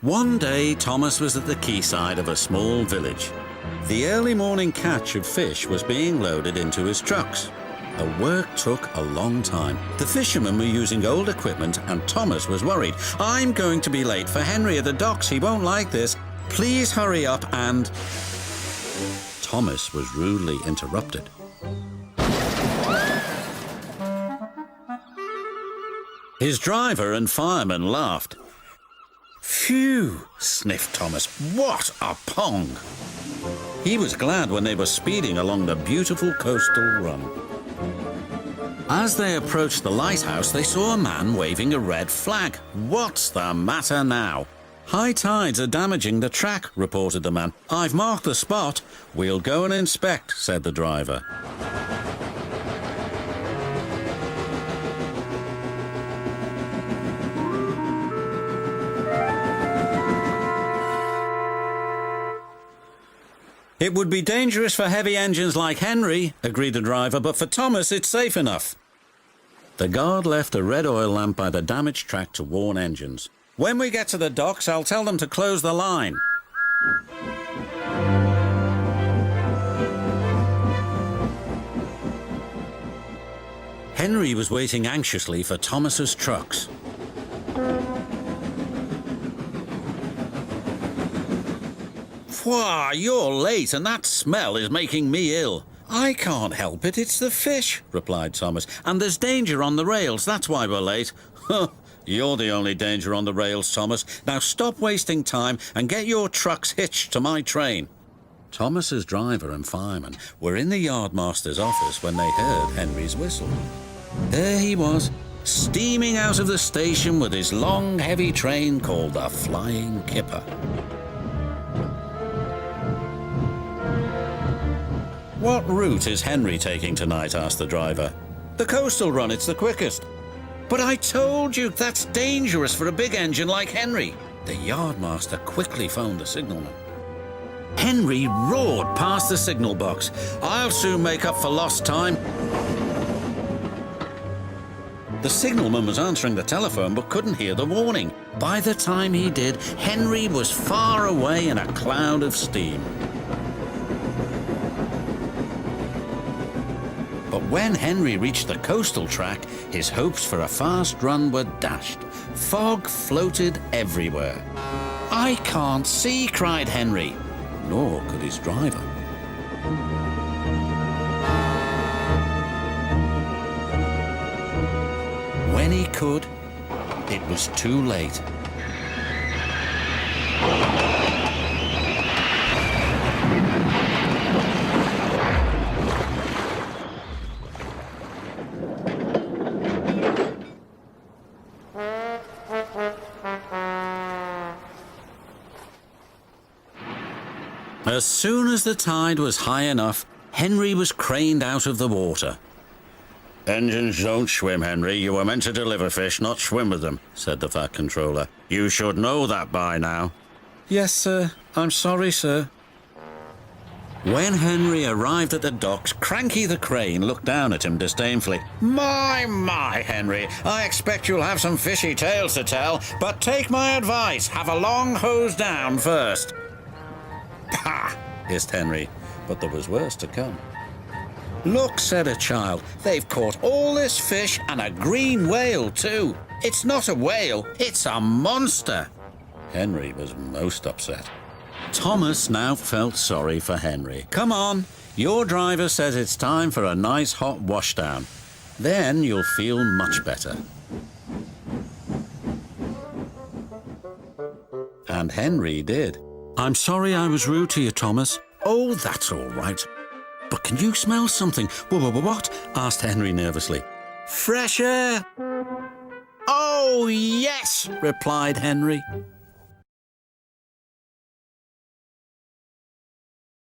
One day, Thomas was at the quayside of a small village. The early morning catch of fish was being loaded into his trucks. The work took a long time. The fishermen were using old equipment and Thomas was worried. "I'm going to be late for Henry at the docks. He won't like this. Please hurry up," and Thomas was rudely interrupted. His driver and fireman laughed. "Phew," sniffed Thomas, "what a pong!" He was glad when they were speeding along the beautiful coastal run. As they approached the lighthouse, they saw a man waving a red flag. "What's the matter now?" "High tides are damaging the track," reported the man. "I've marked the spot." "We'll go and inspect," said the driver. "It would be dangerous for heavy engines like Henry," agreed the driver, "but for Thomas it's safe enough." The guard left a red oil lamp by the damaged track to warn engines. "When we get to the docks, I'll tell them to close the line." Henry was waiting anxiously for Thomas's trucks. "Why, you're late, and that smell is making me ill." "I can't help it, it's the fish," replied Thomas. "And there's danger on the rails, that's why we're late." "Huh, you're the only danger on the rails, Thomas. Now stop wasting time and get your trucks hitched to my train." Thomas's driver and fireman were in the yardmaster's office when they heard Henry's whistle. There he was, steaming out of the station with his long, heavy train called the Flying Kipper. "What route is Henry taking tonight?" asked the driver. "The coastal run, it's the quickest." "But I told you, that's dangerous for a big engine like Henry." The yardmaster quickly phoned the signalman. Henry roared past the signal box. "I'll soon make up for lost time." The signalman was answering the telephone but couldn't hear the warning. By the time he did, Henry was far away in a cloud of steam. But when Henry reached the coastal track, his hopes for a fast run were dashed. Fog floated everywhere. "I can't see," cried Henry. Nor could his driver. When he could, it was too late. As soon as the tide was high enough, Henry was craned out of the water. "Engines don't swim, Henry. You were meant to deliver fish, not swim with them," said the fat controller. "You should know that by now." "Yes, sir. I'm sorry, sir." When Henry arrived at the docks, Cranky the crane looked down at him disdainfully. My, Henry, I expect you'll have some fishy tales to tell, but take my advice, have a long hose down first." "Ha!" hissed Henry, but there was worse to come. "Look," said a child, "they've caught all this fish and a green whale too. It's not a whale, it's a monster." Henry was most upset. Thomas now felt sorry for Henry. "Come on, your driver says it's time for a nice hot washdown. Then you'll feel much better." And Henry did. "I'm sorry I was rude to you, Thomas." "Oh, that's all right. But can you smell something?" What?" asked Henry nervously. "Fresh air." "Oh, yes," replied Henry.